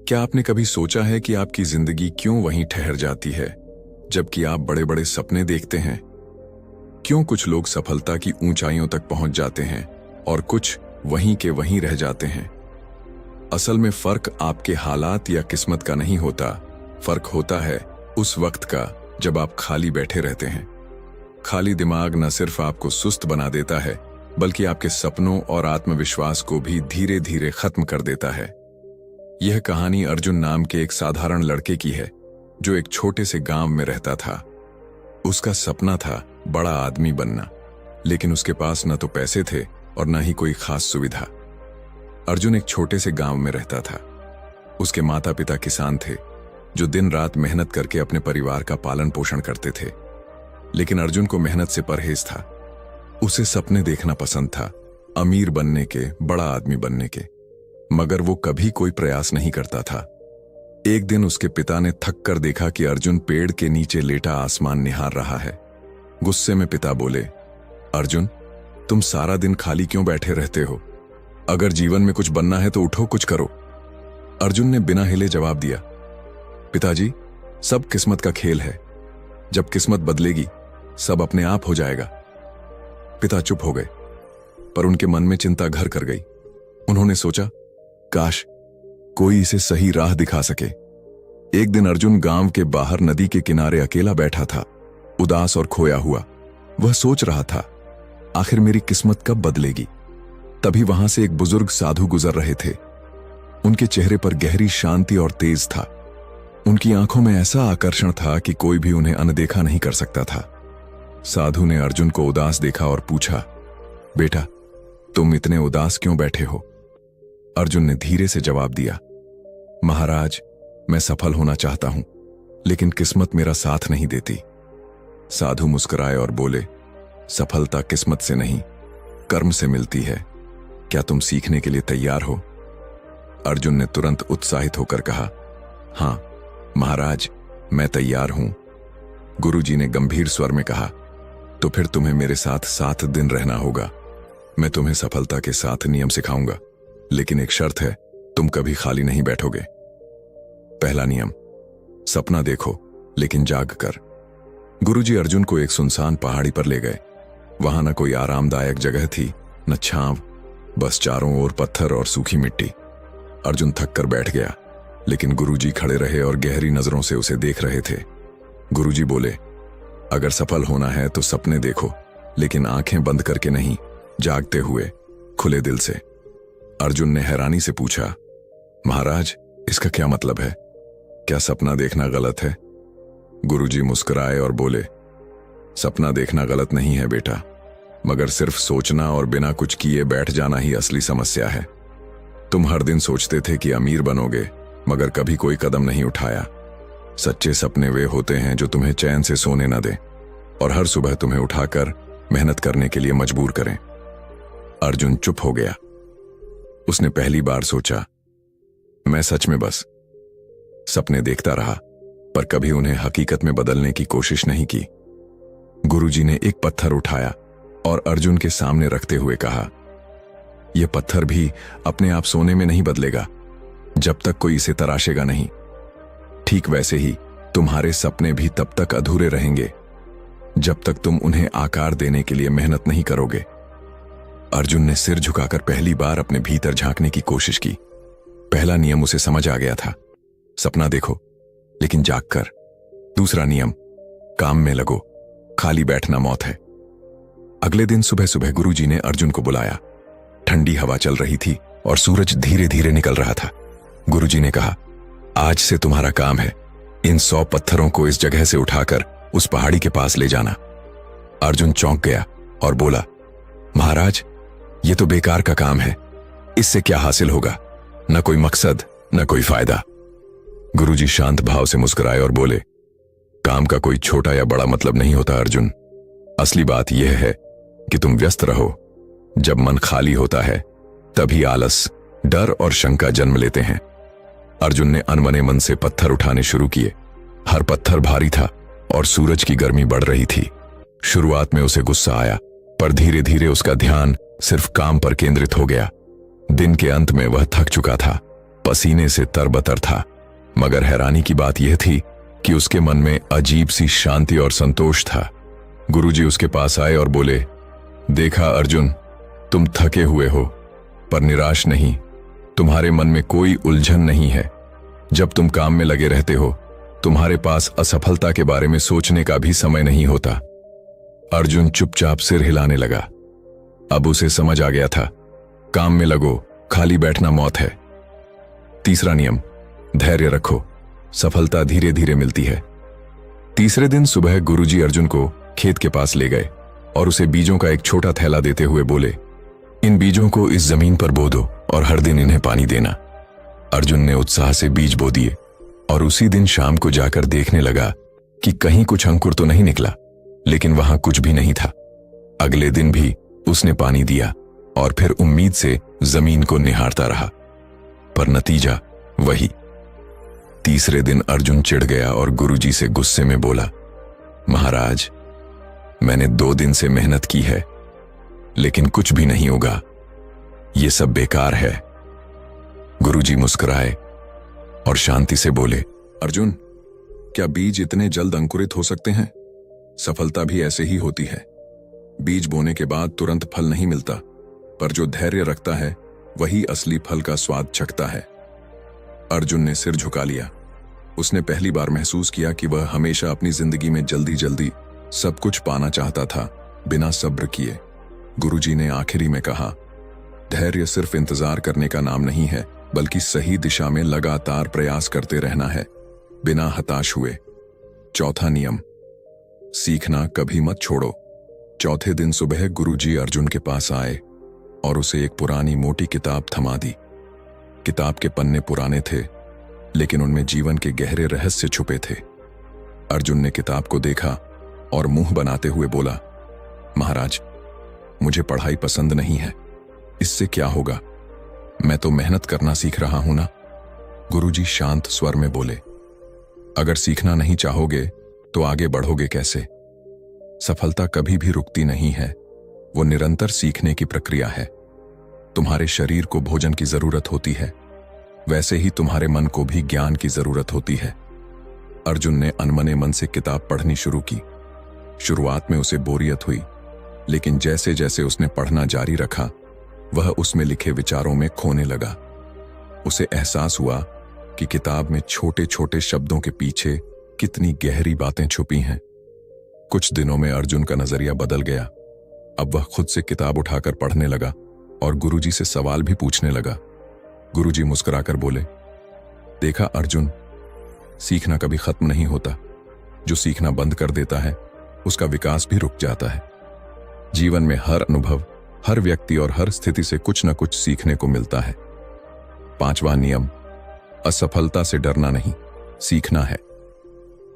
क्या आपने कभी सोचा है कि आपकी जिंदगी क्यों वहीं ठहर जाती है जबकि आप बड़े बड़े सपने देखते हैं? क्यों कुछ लोग सफलता की ऊंचाइयों तक पहुंच जाते हैं और कुछ वहीं के वहीं रह जाते हैं? असल में फर्क आपके हालात या किस्मत का नहीं होता, फर्क होता है उस वक्त का जब आप खाली बैठे रहते हैं। खाली दिमाग न सिर्फ आपको सुस्त बना देता है बल्कि आपके सपनों और आत्मविश्वास को भी धीरे धीरे खत्म कर देता है। यह कहानी अर्जुन नाम के एक साधारण लड़के की है जो एक छोटे से गांव में रहता था। उसका सपना था बड़ा आदमी बनना, लेकिन उसके पास न तो पैसे थे और न ही कोई खास सुविधा। अर्जुन एक छोटे से गांव में रहता था। उसके माता पिता किसान थे जो दिन रात मेहनत करके अपने परिवार का पालन पोषण करते थे, लेकिन अर्जुन को मेहनत से परहेज था। उसे सपने देखना पसंद था, अमीर बनने के, बड़ा आदमी बनने के, मगर वो कभी कोई प्रयास नहीं करता था। एक दिन उसके पिता ने थक कर देखा कि अर्जुन पेड़ के नीचे लेटा आसमान निहार रहा है। गुस्से में पिता बोले, अर्जुन, तुम सारा दिन खाली क्यों बैठे रहते हो? अगर जीवन में कुछ बनना है तो उठो, कुछ करो। अर्जुन ने बिना हिले जवाब दिया, पिताजी, सब किस्मत का खेल है। जब किस्मत बदलेगी सब अपने आप हो जाएगा। पिता चुप हो गए, पर उनके मन में चिंता घर कर गई। उन्होंने सोचा, काश कोई इसे सही राह दिखा सके। एक दिन अर्जुन गांव के बाहर नदी के किनारे अकेला बैठा था, उदास और खोया हुआ। वह सोच रहा था, आखिर मेरी किस्मत कब बदलेगी? तभी वहां से एक बुजुर्ग साधु गुजर रहे थे। उनके चेहरे पर गहरी शांति और तेज था। उनकी आंखों में ऐसा आकर्षण था कि कोई भी उन्हें अनदेखा नहीं कर सकता था। साधु ने अर्जुन को उदास देखा और पूछा, बेटा, तुम इतने उदास क्यों बैठे हो? अर्जुन ने धीरे से जवाब दिया, महाराज, मैं सफल होना चाहता हूं, लेकिन किस्मत मेरा साथ नहीं देती। साधु मुस्कुराए और बोले, सफलता किस्मत से नहीं, कर्म से मिलती है। क्या तुम सीखने के लिए तैयार हो? अर्जुन ने तुरंत उत्साहित होकर कहा, हां महाराज, मैं तैयार हूं। गुरुजी ने गंभीर स्वर में कहा, तो फिर तुम्हें मेरे साथ 7 दिन रहना होगा। मैं तुम्हें सफलता के 7 नियम सिखाऊंगा, लेकिन एक शर्त है, तुम कभी खाली नहीं बैठोगे। पहला नियम, सपना देखो लेकिन जाग कर। गुरुजी अर्जुन को एक सुनसान पहाड़ी पर ले गए। वहां न कोई आरामदायक जगह थी, न छांव, बस चारों ओर पत्थर और सूखी मिट्टी। अर्जुन थक कर बैठ गया, लेकिन गुरुजी खड़े रहे और गहरी नजरों से उसे देख रहे थे। गुरुजी बोले, अगर सफल होना है तो सपने देखो, लेकिन आंखें बंद करके नहीं, जागते हुए, खुले दिल से। अर्जुन ने हैरानी से पूछा, महाराज, इसका क्या मतलब है? क्या सपना देखना गलत है? गुरुजी मुस्कुराए और बोले, सपना देखना गलत नहीं है बेटा, मगर सिर्फ सोचना और बिना कुछ किए बैठ जाना ही असली समस्या है। तुम हर दिन सोचते थे कि अमीर बनोगे, मगर कभी कोई कदम नहीं उठाया। सच्चे सपने वे होते हैं जो तुम्हें चैन से सोने न दें और हर सुबह तुम्हें उठाकर मेहनत करने के लिए मजबूर करें। अर्जुन चुप हो गया। उसने पहली बार सोचा, मैं सच में बस सपने देखता रहा, पर कभी उन्हें हकीकत में बदलने की कोशिश नहीं की। गुरुजी ने एक पत्थर उठाया और अर्जुन के सामने रखते हुए कहा, यह पत्थर भी अपने आप सोने में नहीं बदलेगा जब तक कोई इसे तराशेगा नहीं। ठीक वैसे ही तुम्हारे सपने भी तब तक अधूरे रहेंगे जब तक तुम उन्हें आकार देने के लिए मेहनत नहीं करोगे। अर्जुन ने सिर झुकाकर पहली बार अपने भीतर झांकने की कोशिश की। पहला नियम उसे समझ आ गया था, सपना देखो लेकिन जाग कर। दूसरा नियम, काम में लगो, खाली बैठना मौत है। अगले दिन सुबह सुबह गुरुजी ने अर्जुन को बुलाया। ठंडी हवा चल रही थी और सूरज धीरे धीरे निकल रहा था। गुरुजी ने कहा, आज से तुम्हारा काम है इन 100 पत्थरों को इस जगह से उठाकर उस पहाड़ी के पास ले जाना। अर्जुन चौंक गया और बोला, महाराज, ये तो बेकार का काम है, इससे क्या हासिल होगा? न कोई मकसद, न कोई फायदा। गुरुजी शांत भाव से मुस्कुराए और बोले, काम का कोई छोटा या बड़ा मतलब नहीं होता अर्जुन। असली बात यह है कि तुम व्यस्त रहो। जब मन खाली होता है तभी आलस, डर और शंका जन्म लेते हैं। अर्जुन ने अनमने मन से पत्थर उठाने शुरू किए। हर पत्थर भारी था और सूरज की गर्मी बढ़ रही थी। शुरुआत में उसे गुस्सा आया, पर धीरे धीरे उसका ध्यान सिर्फ काम पर केंद्रित हो गया। दिन के अंत में वह थक चुका था, पसीने से तरबतर था, मगर हैरानी की बात यह थी कि उसके मन में अजीब सी शांति और संतोष था। गुरुजी उसके पास आए और बोले, देखा अर्जुन, तुम थके हुए हो पर निराश नहीं। तुम्हारे मन में कोई उलझन नहीं है। जब तुम काम में लगे रहते हो, तुम्हारे पास असफलता के बारे में सोचने का भी समय नहीं होता। अर्जुन चुपचाप सिर हिलाने लगा। अब उसे समझ आ गया था, काम में लगो, खाली बैठना मौत है। तीसरा नियम, धैर्य रखो, सफलता धीरे धीरे मिलती है। तीसरे दिन सुबह गुरुजी अर्जुन को खेत के पास ले गए और उसे बीजों का एक छोटा थैला देते हुए बोले, इन बीजों को इस जमीन पर बो दो और हर दिन इन्हें पानी देना। अर्जुन ने उत्साह से बीज बो दिए और उसी दिन शाम को जाकर देखने लगा कि कहीं कुछ अंकुर तो नहीं निकला, लेकिन वहां कुछ भी नहीं था। अगले दिन भी उसने पानी दिया और फिर उम्मीद से जमीन को निहारता रहा, पर नतीजा वही। तीसरे दिन अर्जुन चिढ़ गया और गुरुजी से गुस्से में बोला, महाराज, मैंने 2 दिन से मेहनत की है, लेकिन कुछ भी नहीं होगा, ये सब बेकार है। गुरुजी मुस्कुराए और शांति से बोले, अर्जुन, क्या बीज इतने जल्द अंकुरित हो सकते हैं? सफलता भी ऐसे ही होती है। बीज बोने के बाद तुरंत फल नहीं मिलता, पर जो धैर्य रखता है वही असली फल का स्वाद चखता है। अर्जुन ने सिर झुका लिया। उसने पहली बार महसूस किया कि वह हमेशा अपनी जिंदगी में जल्दी जल्दी सब कुछ पाना चाहता था, बिना सब्र किए। गुरुजी ने आखिरी में कहा, धैर्य सिर्फ इंतजार करने का नाम नहीं है, बल्कि सही दिशा में लगातार प्रयास करते रहना है, बिना हताश हुए। चौथा नियम, सीखना कभी मत छोड़ो। चौथे दिन सुबह गुरुजी अर्जुन के पास आए और उसे एक पुरानी मोटी किताब थमा दी। किताब के पन्ने पुराने थे, लेकिन उनमें जीवन के गहरे रहस्य छुपे थे। अर्जुन ने किताब को देखा और मुंह बनाते हुए बोला, महाराज, मुझे पढ़ाई पसंद नहीं है, इससे क्या होगा? मैं तो मेहनत करना सीख रहा हूं ना। गुरुजी शांत स्वर में बोले, अगर सीखना नहीं चाहोगे तो आगे बढ़ोगे कैसे? सफलता कभी भी रुकती नहीं है, वो निरंतर सीखने की प्रक्रिया है। तुम्हारे शरीर को भोजन की जरूरत होती है, वैसे ही तुम्हारे मन को भी ज्ञान की जरूरत होती है। अर्जुन ने अनमने मन से किताब पढ़नी शुरू की। शुरुआत में उसे बोरियत हुई, लेकिन जैसे जैसे उसने पढ़ना जारी रखा, वह उसमें लिखे विचारों में खोने लगा। उसे एहसास हुआ कि किताब में छोटे छोटे शब्दों के पीछे कितनी गहरी बातें छुपी हैं। कुछ दिनों में अर्जुन का नजरिया बदल गया। अब वह खुद से किताब उठाकर पढ़ने लगा और गुरुजी से सवाल भी पूछने लगा। गुरुजी मुस्कुराकर बोले, देखा अर्जुन, सीखना कभी खत्म नहीं होता। जो सीखना बंद कर देता है, उसका विकास भी रुक जाता है। जीवन में हर अनुभव, हर व्यक्ति और हर स्थिति से कुछ न कुछ सीखने को मिलता है। पांचवा नियम, असफलता से डरना नहीं, सीखना है।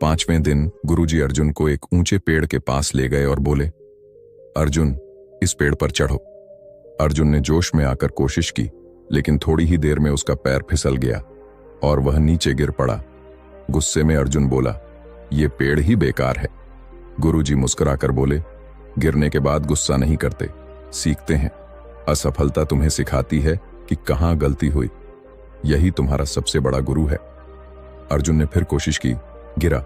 5वें दिन गुरुजी अर्जुन को एक ऊंचे पेड़ के पास ले गए और बोले, अर्जुन, इस पेड़ पर चढ़ो। अर्जुन ने जोश में आकर कोशिश की, लेकिन थोड़ी ही देर में उसका पैर फिसल गया और वह नीचे गिर पड़ा। गुस्से में अर्जुन बोला, यह पेड़ ही बेकार है। गुरुजी मुस्कुराकर बोले, गिरने के बाद गुस्सा नहीं करते, सीखते हैं। असफलता तुम्हें सिखाती है कि कहां गलती हुई। यही तुम्हारा सबसे बड़ा गुरु है। अर्जुन ने फिर कोशिश की, गिरा,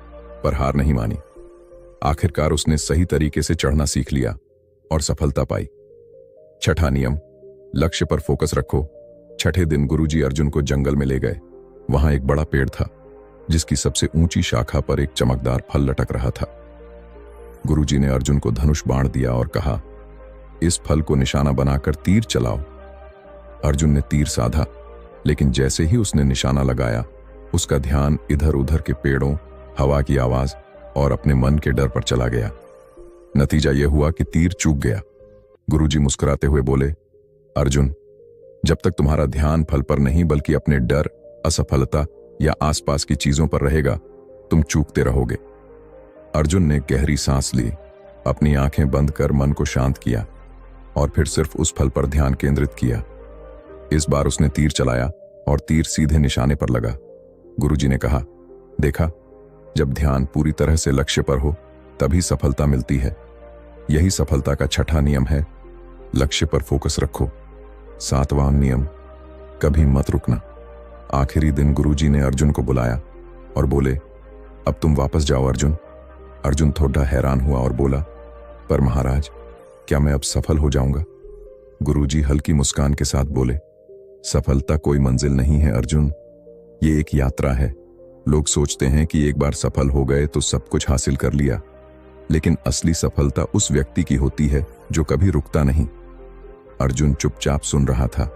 पर हार नहीं मानी। आखिरकार उसने सही तरीके से चढ़ना सीख लिया और सफलता पाई। छठा नियम, लक्ष्य पर फोकस रखो। छठे दिन गुरुजी अर्जुन को जंगल में ले गए। वहां एक बड़ा पेड़ था, जिसकी सबसे ऊंची शाखा पर एक चमकदार फल लटक रहा था। गुरुजी ने अर्जुन को धनुष बाण दिया और कहा, इस फल को निशाना बनाकर तीर चलाओ। अर्जुन ने तीर साधा, लेकिन जैसे ही उसने निशाना लगाया, उसका ध्यान इधर उधर के पेड़ों, हवा की आवाज और अपने मन के डर पर चला गया। नतीजा यह हुआ कि तीर चूक गया। गुरुजी मुस्कुराते हुए बोले, अर्जुन, जब तक तुम्हारा ध्यान फल पर नहीं बल्कि अपने डर, असफलता या आसपास की चीजों पर रहेगा, तुम चूकते रहोगे। अर्जुन ने गहरी सांस ली, अपनी आंखें बंद कर मन को शांत किया और फिर सिर्फ उस फल पर ध्यान केंद्रित किया। इस बार उसने तीर चलाया और तीर सीधे निशाने पर लगा। गुरुजी ने कहा, देखा, जब ध्यान पूरी तरह से लक्ष्य पर हो तभी सफलता मिलती है। यही सफलता का छठा नियम है, लक्ष्य पर फोकस रखो। 7वां नियम, कभी मत रुकना। आखिरी दिन गुरुजी ने अर्जुन को बुलाया और बोले, अब तुम वापस जाओ अर्जुन। अर्जुन थोड़ा हैरान हुआ और बोला, पर महाराज, क्या मैं अब सफल हो जाऊंगा? गुरुजी हल्की मुस्कान के साथ बोले, सफलता कोई मंजिल नहीं है अर्जुन, ये एक यात्रा है। लोग सोचते हैं कि एक बार सफल हो गए तो सब कुछ हासिल कर लिया, लेकिन असली सफलता उस व्यक्ति की होती है जो कभी रुकता नहीं। अर्जुन चुपचाप सुन रहा था।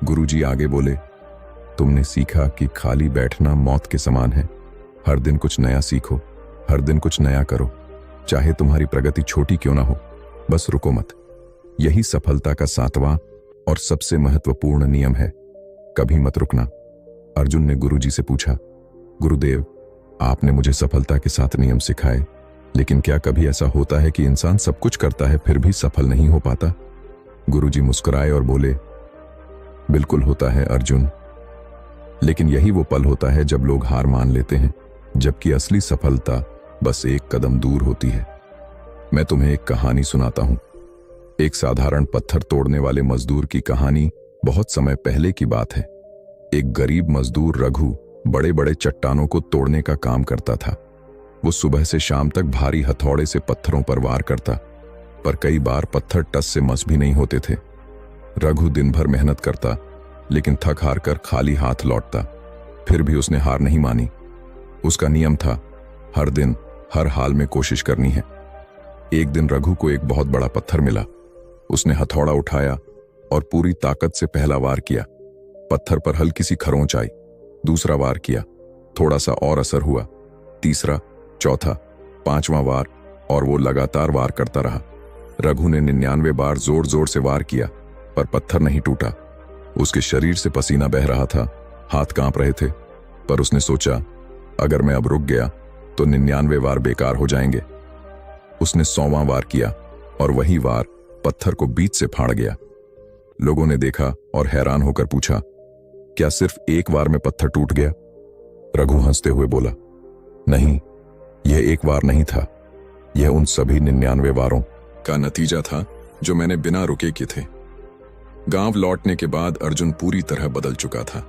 गुरुजी आगे बोले, तुमने सीखा कि खाली बैठना मौत के समान है। हर दिन कुछ नया सीखो, हर दिन कुछ नया करो, चाहे तुम्हारी प्रगति छोटी क्यों ना हो, बस रुको मत। यही सफलता का 7वां और सबसे महत्वपूर्ण नियम है, कभी मत रुकना। अर्जुन ने गुरुजी से पूछा, गुरुदेव, आपने मुझे सफलता के 7 नियम सिखाए, लेकिन क्या कभी ऐसा होता है कि इंसान सब कुछ करता है फिर भी सफल नहीं हो पाता? गुरुजी मुस्कुराए और बोले, बिल्कुल होता है अर्जुन, लेकिन यही वो पल होता है जब लोग हार मान लेते हैं, जबकि असली सफलता बस एक कदम दूर होती है। मैं तुम्हें एक कहानी सुनाता हूं। एक साधारण पत्थर तोड़ने वाले मजदूर की कहानी। बहुत समय पहले की बात है। एक गरीब मजदूर रघु बड़े बड़े चट्टानों को तोड़ने का काम करता था। वो सुबह से शाम तक भारी हथौड़े से पत्थरों पर वार करता, पर कई बार पत्थर टस से मस भी नहीं होते थे। रघु दिन भर मेहनत करता, लेकिन थक हार कर खाली हाथ लौटता। फिर भी उसने हार नहीं मानी। उसका नियम था, हर दिन हर हाल में कोशिश करनी है। एक दिन रघु को एक बहुत बड़ा पत्थर मिला। उसने हथौड़ा उठाया और पूरी ताकत से पहला वार किया। पत्थर पर हल्की सी खरोंच आई। दूसरा वार किया, थोड़ा सा और असर हुआ। तीसरा, चौथा, 5वां वार, और वो लगातार वार करता रहा। रघु ने 99 बार जोर जोर से वार किया, पर पत्थर नहीं टूटा। उसके शरीर से पसीना बह रहा था, हाथ कांप रहे थे, पर उसने सोचा, अगर मैं अब रुक गया तो 99 वार बेकार हो जाएंगे। उसने 100वां वार किया और वही वार पत्थर को बीच से फाड़ गया। लोगों ने देखा और हैरान होकर पूछा, क्या सिर्फ एक वार में पत्थर टूट गया? रघु हंसते हुए बोला, नहीं, यह एक वार नहीं था, यह उन सभी 99 वारों का नतीजा था जो मैंने बिना रुके किए थे। गांव लौटने के बाद अर्जुन पूरी तरह बदल चुका था।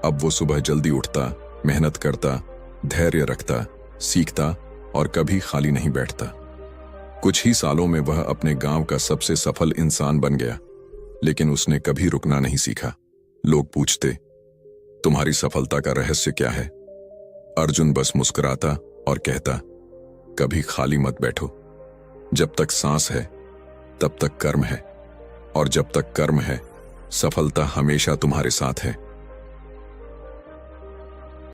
अब वो सुबह जल्दी उठता, मेहनत करता, धैर्य रखता, सीखता और कभी खाली नहीं बैठता। कुछ ही सालों में वह अपने गांव का सबसे सफल इंसान बन गया, लेकिन उसने कभी रुकना नहीं सीखा। लोग पूछते, तुम्हारी सफलता का रहस्य क्या है? अर्जुन बस मुस्कुराता और कहता, कभी खाली मत बैठो। जब तक सांस है तब तक कर्म है, और जब तक कर्म है सफलता हमेशा तुम्हारे साथ है।